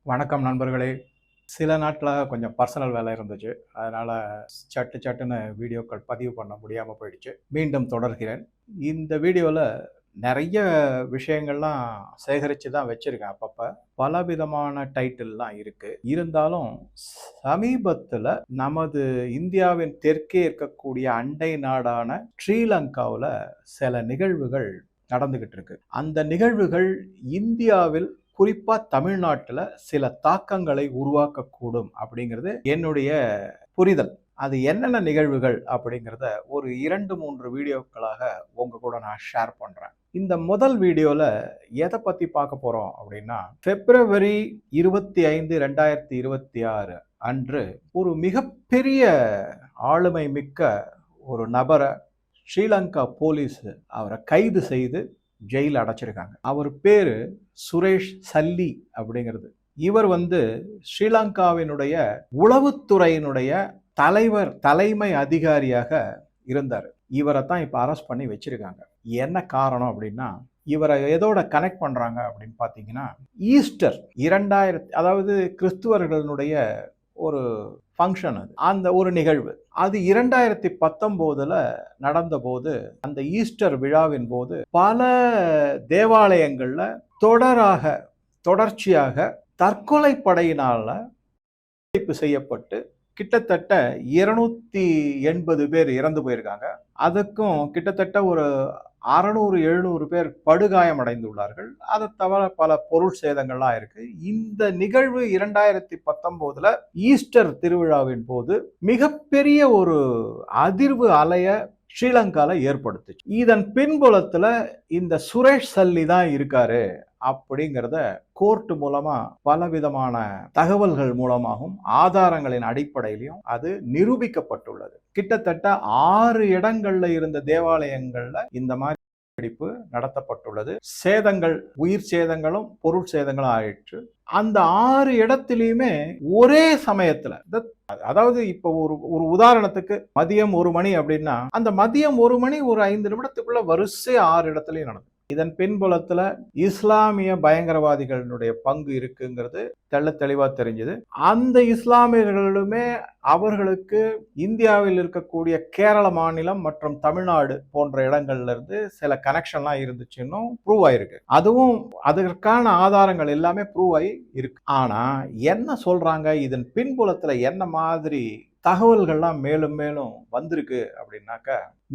வணக்கம் நண்பர்களே. சில நாட்களாக கொஞ்சம் பர்சனல் வேலை இருந்துச்சு. அதனால சட்டுன்னு வீடியோக்கள் பதிவு பண்ண முடியாம போயிடுச்சு. மீண்டும் தொடர்கிறேன். இந்த வீடியோல நெறைய விஷயங்கள்லாம் சேகரிச்சு தான் வச்சிருக்கேன் அப்பப்ப. பலவிதமான டைட்டில்லாம் இருக்கு. இருந்தாலும் சமீபத்துல நமது இந்தியாவின் தெற்கே இருக்கக்கூடிய அண்டை நாடான ஸ்ரீலங்காவுல சில நிகழ்வுகள் நடந்துகிட்டு இருக்கு. அந்த நிகழ்வுகள் இந்தியாவில் குறிப்பா தமிழ்நாட்டுல சில தாக்கங்களை உருவாக்கக்கூடும் அப்படிங்கிறது என்னுடைய புரிதல். அது என்னென்ன நிகழ்வுகள் அப்படிங்கிறத ஒரு 2, 3 வீடியோக்களாக உங்க கூட நான் ஷேர் பண்றேன். இந்த முதல் வீடியோல எதை பத்தி பார்க்க போறோம் அப்படின்னா, பிப்ரவரி 25, 2026 அன்று ஒரு மிகப்பெரிய ஆளுமை மிக்க ஒரு நபர ஸ்ரீலங்கா போலீஸ் அவரை கைது செய்து ஜெயில் அடைச்சிருக்காங்க. அவர் பேரு சுரேஷ் சல்லி அப்படிங்கிறது. இவர் ஸ்ரீலங்காவினுடைய உளவுத்துறையினுடைய தலைமை அதிகாரியாக இருந்தார். இவரை தான் இப்ப அரெஸ்ட் பண்ணி வச்சிருக்காங்க. என்ன காரணம் அப்படின்னா, இவரை எதோட கனெக்ட் பண்றாங்க அப்படின்னு பாத்தீங்கன்னா, ஈஸ்டர் 2000 அதாவது கிறிஸ்துவர்களுடைய ஒரு ஃபங்க்ஷன் அது. அந்த ஒரு நிகழ்வு. அது 2019ல நடந்தபோது, அந்த ஈஸ்டர் விழாவின் போது பல தேவாலயங்கள்ல தொடர்ச்சியாக தற்கொலை படையினால செய்யப்பட்டு கிட்டத்தட்ட 280 பேர் இறந்து போயிருக்காங்க. அதுக்கும் கிட்டத்தட்ட ஒரு 600, 700 பேர் படுகாயம் அடைந்துள்ளார்கள். அதை தவிர பல பொருள் சேதங்கள்லாம் இருக்கு. இந்த நிகழ்வு 2019ல ஈஸ்டர் திருவிழாவின் போது மிகப்பெரிய ஒரு அதிர்வு அலைய ஸ்ரீலங்கால ஏற்படுத்துச்சு. இதன் பின்புலத்துல இந்த சுரேஷ் சல்லி தான் இருக்காரு அப்படிங்கிறத கோர்ட் மூலமா பலவிதமான தகவல்கள் மூலமாகவும் ஆதாரங்களின் அடிப்படையிலையும் அது நிரூபிக்கப்பட்டுள்ளது. கிட்டத்தட்ட 6 இடங்கள்ல இருந்த தேவாலயங்கள்ல இந்த மாதிரி வெடிப்பு நடத்தப்பட்டுள்ளது. சேதங்கள், உயிர் சேதங்களும் பொருள் சேதங்களும் ஆயிற்று. அந்த 6 இடத்திலையுமே ஒரே சமயத்துல, அதாவது இப்ப ஒரு உதாரணத்துக்கு மதியம் 1 மணி அப்படின்னா, அந்த மதியம் 1 மணி ஒரு 5 நிமிடத்துக்குள்ள வரிசை 6 இடத்துலயும் நடந்தது. இதன் பின்புலத்துல இஸ்லாமிய பயங்கரவாதிகளுடைய பங்கு இருக்குங்கிறது தெளிவா தெரிஞ்சது. அந்த இஸ்லாமியர்களுமே அவர்களுக்கு இந்தியாவில் இருக்கக்கூடிய கேரள மாநிலம் மற்றும் தமிழ்நாடு போன்ற இடங்கள்ல இருந்து சில கனெக்ஷன்லாம் இருந்துச்சுன்னு ப்ரூவ் ஆயிருக்கு. அதுவும் அதற்கான ஆதாரங்கள் எல்லாமே ப்ரூவ் ஆகி இருக்கு. ஆனா என்ன சொல்றாங்க, இதன் பின்புலத்துல என்ன மாதிரி தகவல்கள்லாம் மேலும் மேலும் வந்திருக்கு அப்படின்னாக்க,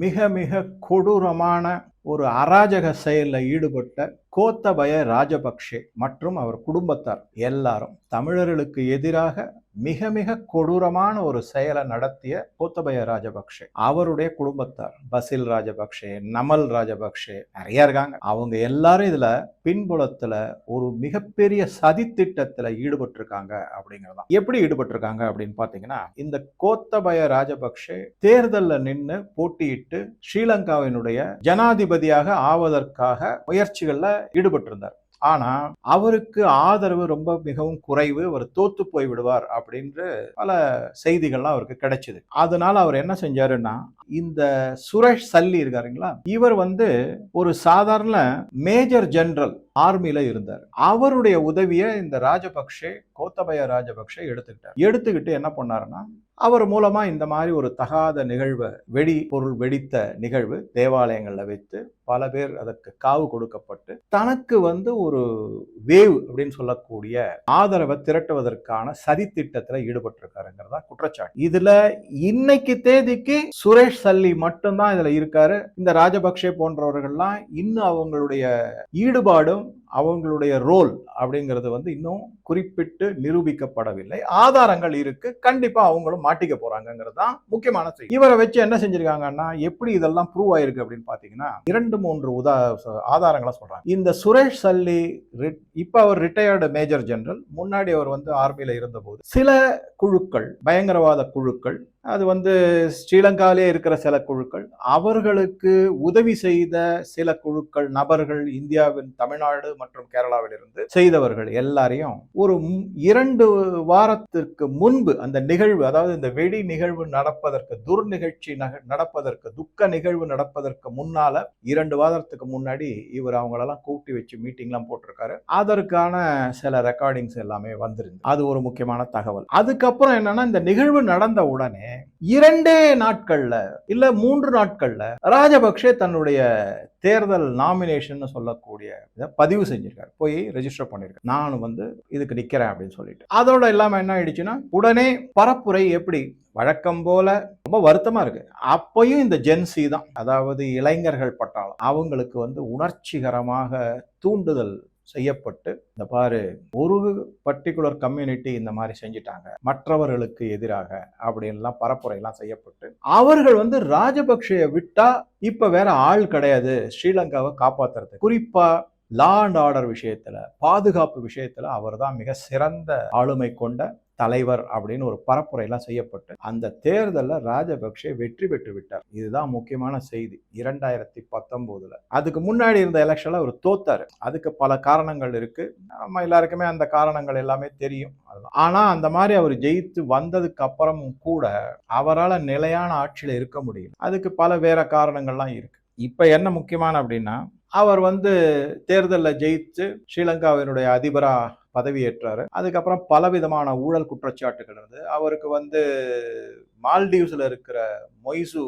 மிக கொடூரமான ஒரு அராஜக செயலில் ஈடுபட்ட கோத்தபய ராஜபக்ஷே மற்றும் அவர் குடும்பத்தார் எல்லாரும் தமிழர்களுக்கு எதிராக மிக கொடூரமான ஒரு செயலை நடத்திய கோத்தபய ராஜபக்ஷே, அவருடைய குடும்பத்தார் பசில் ராஜபக்ஷே, நமல் ராஜபக்ஷே நிறைய இருக்காங்க. அவங்க எல்லாரும் இதுல பின்புலத்துல ஒரு மிகப்பெரிய சதித்திட்டத்துல ஈடுபட்டு இருக்காங்க அப்படிங்கறதா. எப்படி ஈடுபட்டிருக்காங்க அப்படின்னு பாத்தீங்கன்னா, இந்த கோத்தபய ராஜபக்ஷே தேர்தல்ல நின்று போட்டியிட்டு ஸ்ரீலங்காவினுடைய ஜனாதிபதியாக ஆவதற்காக முயற்சிகள்ல ஈடுபட்டிருந்தார். ஆனா அவருக்கு ஆதரவு மிகவும் குறைவு, அவர் தோத்து போய் விடுவார் அப்படின்ற பல செய்திகள்லாம் அவருக்கு கிடைச்சது. அதனால அவர் என்ன செஞ்சாருன்னா, இந்த சுரேஷ் சல்லி இருக்காருங்களா, இவர் ஒரு சாதாரண மேஜர் ஜெனரல் ஆர்மில இருந்தார். அவருடைய உதவியை இந்த ராஜபக்ஷே, கோத்தபய ராஜபக்ஷே எடுத்துக்கிட்டு என்ன பண்ணாருன்னா, அவர் மூலமா இந்த மாதிரி ஒரு தகாத நிகழ்வை, பொருள் வெடித்த நிகழ்வு தேவாலயங்கள்ல வைத்து பல பேர் அதற்கு காவு கொடுக்கப்பட்டு தனக்கு ஒரு வேவ் அப்படின்னு சொல்லக்கூடிய ஆதரவை திரட்டுவதற்கான சதி திட்டத்துல ஈடுபட்டிருக்காருங்கிறதா குற்றச்சாட்டு. இதுல இன்னைக்கு தேதிக்கு சுரேஷ் சல்லி மட்டும்தான் இதுல இருக்காரு. இந்த ராஜபக்ஷே போன்றவர்கள்லாம் இன்னும் அவங்களுடைய ஈடுபாடும் அவங்களுடைய ரோல் அப்படிங்கிறது இன்னும் குறிப்பிட்டு நிரூபிக்கப்படவில்லை. ஆதாரங்கள் இருக்கு, கண்டிப்பா அவங்களும் மாட்டிக்க போறாங்கிறது தான் முக்கியமான செய்தி. இவரை வச்சு என்ன செஞ்சிருக்காங்கன்னா, எப்படி இதெல்லாம் ப்ரூவ் ஆயிருக்கு அப்படின்னு பாத்தீங்கன்னா, 2, 3 ஆதாரங்களை சொல்றாங்க. இந்த சுரேஷ் சல்லி இப்ப அவர் ரிட்டையர்டு மேஜர் ஜெனரல். முன்னாடி அவர் ஆர்மியில இருந்தபோது சில குழுக்கள், பயங்கரவாத குழுக்கள், அது ஸ்ரீலங்காவிலே இருக்கிற சில குழுக்கள், அவர்களுக்கு உதவி செய்த சில குழுக்கள், நபர்கள் இந்தியாவின் தமிழ்நாடு மற்றும் கேரளாவிலிருந்து செய்தவர்கள் எல்லாரையும் ஒரு 2 வாரத்திற்கு முன்பு அந்த நிகழ்வு, அதாவது இந்த வெடி நிகழ்வு நடப்பதற்கு, துர்நிகழ்ச்சி நடப்பதற்கு, துக்க நிகழ்வு நடப்பதற்கு முன்னால 2 வாரத்துக்கு முன்னாடி இவர் அவங்களெல்லாம் கூட்டி வச்சு மீட்டிங்லாம் போட்டிருக்காரு. அதற்கான சில ரெக்கார்டிங்ஸ் எல்லாமே வந்திருந்து. அது ஒரு முக்கியமான தகவல். அதுக்கப்புறம் என்னன்னா, இந்த நிகழ்வு நடந்த உடனே 2 நாட்கள்ல இல்ல 3 நாட்கள்ல ராஜபக்சே தன்னுடைய தேர்தல் நாமினேஷன் சொல்லக்கூடிய பதிவு செஞ்சிருக்காரு. போய் ரெஜிஸ்டர் பண்ணிருக்காரு. நானும் இதுக்கு நிக்கிறேன் அப்படின்னு சொல்லிட்டு. அதோட இல்லாம என்ன ஆயிடுச்சுன்னா, உடனே பரப்புரை எப்படி வழக்கம் போல ரொம்ப வருத்தமா இருக்கு. அப்பயும் இந்த ஜென்சி தான், அதாவது இளைஞர்கள் பட்டாளம், அவங்களுக்கு உணர்ச்சிகரமாக தூண்டுதல் செய்யப்பட்டு, இந்த பாரு ஒரு பர்டிகுலர் கம்யூனிட்டி இந்த மாதிரி செஞ்சிட்டாங்க, மற்றவர்களுக்கு எதிராக அப்படின்லாம் பரப்புரைலாம் செய்யப்பட்டு, அவர்கள் ராஜபக்சேயை விட்டா இப்ப வேற ஆள் கிடையாது ஸ்ரீலங்காவை காப்பாத்துறது. குறிப்பா லா அண்ட் ஆர்டர் விஷயத்துல, பாதுகாப்பு விஷயத்துல அவர் தான் மிக சிறந்த ஆளுமை கொண்ட தலைவர் அப்படின்னு ஒரு பரப்புரையெல்லாம் செய்யப்பட்டு அந்த தேர்தலில் ராஜபக்சே வெற்றி பெற்று விட்டார். இதுதான் முக்கியமான செய்தி. 2019 அதுக்கு முன்னாடி இருந்த எலெக்ஷன்ல அவர் தோத்தாரு. அதுக்கு பல காரணங்கள் இருக்கு. நம்ம எல்லாருக்குமே அந்த காரணங்கள் எல்லாமே தெரியும். ஆனா அந்த மாதிரி அவர் ஜெயித்து வந்ததுக்கு அப்புறமும் கூட அவரால் நிலையான ஆட்சியில இருக்க முடியும். அதுக்கு பல வேற காரணங்கள்லாம் இருக்கு. இப்ப என்ன முக்கியமான அப்படின்னா, அவர் தேர்தலில் ஜெயித்து ஸ்ரீலங்காவினுடைய அதிபரா பதவியேற்றாரு. அதுக்கப்புறம் பலவிதமான ஊழல் குற்றச்சாட்டுகள் இருந்து அவருக்கு மால்டீவ்ஸ்ல இருக்கிற மொய்சு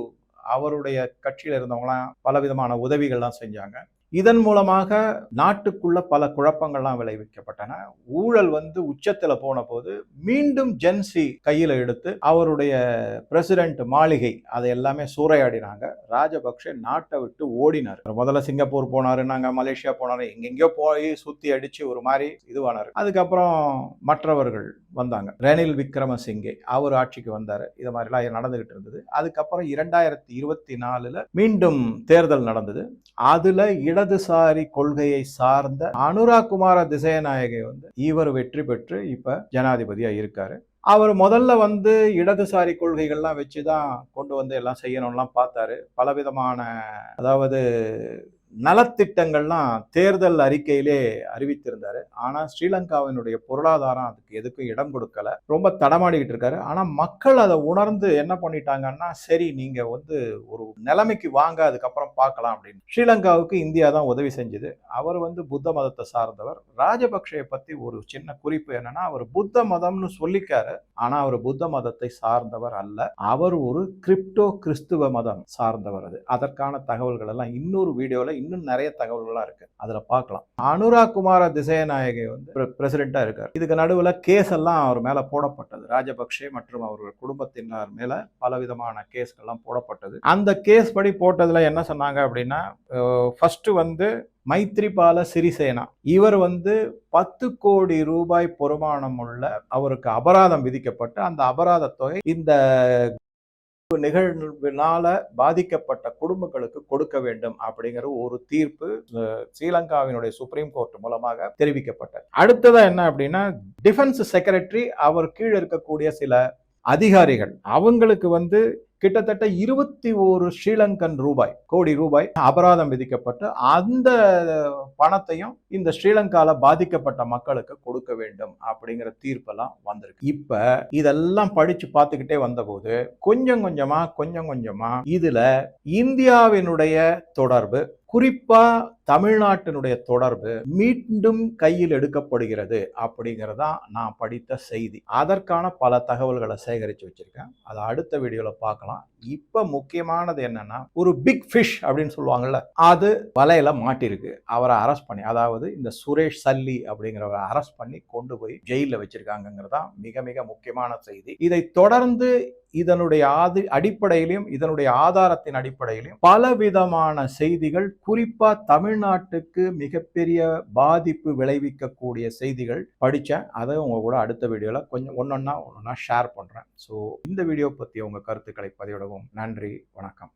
அவருடைய கட்சியில இருந்தவங்களாம் பலவிதமான உதவிகள்லாம் செஞ்சாங்க. இதன் மூலமாக நாட்டுக்குள்ள பல குழப்பங்கள்லாம் விளைவிக்கப்பட்டன. ஊழல் உச்சத்துல போன போது மீண்டும் ஜென்சி கையில எடுத்து அவருடைய பிரசிடென்ட் மாளிகை அதை எல்லாமே சூறையாடினாங்க. ராஜபக்சே நாட்டை விட்டு ஓடினார். முதல்ல சிங்கப்பூர் போனாரு, நாங்க மலேசியா போனாரு, எங்கெங்கயோ போய் சுத்தி அடிச்சு ஒரு மாதிரி இதுவானாரு. அதுக்கப்புறம் மற்றவர்கள் வந்தாங்க. ரணில் விக்ரமசிங்கே அவர் ஆட்சிக்கு வந்தாரு. இது மாதிரிலாம் நடந்துகிட்டு இருந்தது. அதுக்கப்புறம் 2024 மீண்டும் தேர்தல் நடந்தது. அதுல இடதுசாரி கொள்கையை சார்ந்த அனுராக் குமார திசைநாயகே இவர் வெற்றி பெற்று இப்ப ஜனாதிபதியா இருக்காரு. அவர் முதல்ல இடதுசாரி கொள்கைகள்லாம் வச்சுதான் கொண்டு எல்லாம் செய்யணும்லாம் பார்த்தாரு. பலவிதமான, அதாவது நலத்திட்டங்கள்லாம் தேர்தல் அறிக்கையிலே அறிவித்திருந்தாரு. ஆனா ஸ்ரீலங்காவினுடைய பொருளாதாரம் அதுக்கு எதுக்கும் இடம் கொடுக்கல. ரொம்ப தடமாடிக்கிட்டு இருக்காரு. ஆனா மக்கள் அதை உணர்ந்து என்ன பண்ணிட்டாங்கன்னா, சரி நீங்க ஒரு நிலைமைக்கு வாங்க, அதுக்கப்புறம் பார்க்கலாம் அப்படின்னு. ஸ்ரீலங்காவுக்கு இந்தியா தான் உதவி செஞ்சது. அவர் புத்த மதத்தை சார்ந்தவர். ராஜபக்சே பத்தி ஒரு சின்ன குறிப்பு என்னன்னா, அவர் புத்த மதம்னு சொல்லிக்காரு. ஆனா அவர் புத்த மதத்தை சார்ந்தவர் அல்ல. அவர் ஒரு கிரிப்டோ கிறிஸ்துவ மதம் சார்ந்தவர். அதற்கான தகவல்கள் எல்லாம் இன்னொரு வீடியோல இன்னும் நிறைய தகவல்களா இருக்கு, அதுல பார்க்கலாம். அனுராக் குமார திசைநாயகே பிரசிடென்டா இருக்காரு. இதுக்கு நடுவுல கேஸ் எல்லாம் அவர் மேல போடப்பட்டது. ராஜபக்சே மற்றும் அவர்கள் குடும்பத்தினர் மேல பலவிதமான கேஸ்கள்லாம் போடப்பட்டது. அந்த கேஸ் படி போட்டதுல என்ன சொன்னாங்க அப்படின்னா, ஃபர்ஸ்ட் மைத்ரிபால சிறிசேனா இவர் 10 கோடி ரூபாய் பொறுமானம் உள்ள அவருக்கு அபராதம் விதிக்கப்பட்டு, அந்த அபராத தொகை இந்த நிகழ்வினால பாதிக்கப்பட்ட குடும்பங்களுக்கு கொடுக்க வேண்டும் அப்படிங்கிற ஒரு தீர்ப்பு ஸ்ரீலங்காவினுடைய சுப்ரீம் கோர்ட் மூலமாக தெரிவிக்கப்பட்டது. அடுத்ததா என்ன அப்படின்னா, டிஃபென்ஸ் செக்ரட்டரி அவர் கீழே இருக்கக்கூடிய சில அதிகாரிகள் அவங்களுக்கு கிட்டத்தட்ட 21 ஸ்ரீலங்கன் கோடி ரூபாய் அபராதம் விதிக்கப்பட்டு அந்த பணத்தையும் இந்த ஸ்ரீலங்கால பாதிக்கப்பட்ட மக்களுக்கு கொடுக்க வேண்டும் அப்படிங்கிற தீர்ப்பெல்லாம் வந்திருக்கு. இப்ப இதெல்லாம் படிச்சு பார்த்துக்கிட்டே வந்தபோது கொஞ்சம் கொஞ்சமா இதுல இந்தியாவினுடைய தொடர்பு, குறிப்பா தமிழ்நாட்டினுடைய தொடர்பு மீண்டும் கையில் எடுக்கப்படுகிறது அப்படிங்கிறதா நான் படித்த செய்தி. அதற்கான பல தகவல்களை சேகரித்து வச்சிருக்கேன். அதை அடுத்த வீடியோல பார்க்கலாம். இப்ப முக்கியமானது என்னன்னா, ஒரு பிக் ஃபிஷ் அப்படின்னு சொல்லுவாங்கல்ல, அது வலையில மாட்டிருக்கு. அவரை அரெஸ்ட் பண்ணி, அதாவது இந்த சுரேஷ் சல்லி அப்படிங்கிறவரை அரெஸ்ட் பண்ணி கொண்டு போய் ஜெயில வச்சிருக்காங்கிறதா மிக மிக முக்கியமான செய்தி. இதை தொடர்ந்து இதனுடைய அடிப்படையிலும் இதனுடைய ஆதாரத்தின் அடிப்படையிலும் பலவிதமான செய்திகள், குறிப்பா தமிழ்நாட்டுக்கு மிகப்பெரிய பாதிப்பு விளைவிக்கக்கூடிய செய்திகள் படித்தேன். அதை உங்க கூட அடுத்த வீடியோல கொஞ்சம் ஒன்னொன்னா ஷேர் பண்றேன். ஸோ இந்த வீடியோ பத்தி உங்க கருத்துக்களை பதிவிடவும் நன்றி, வணக்கம்.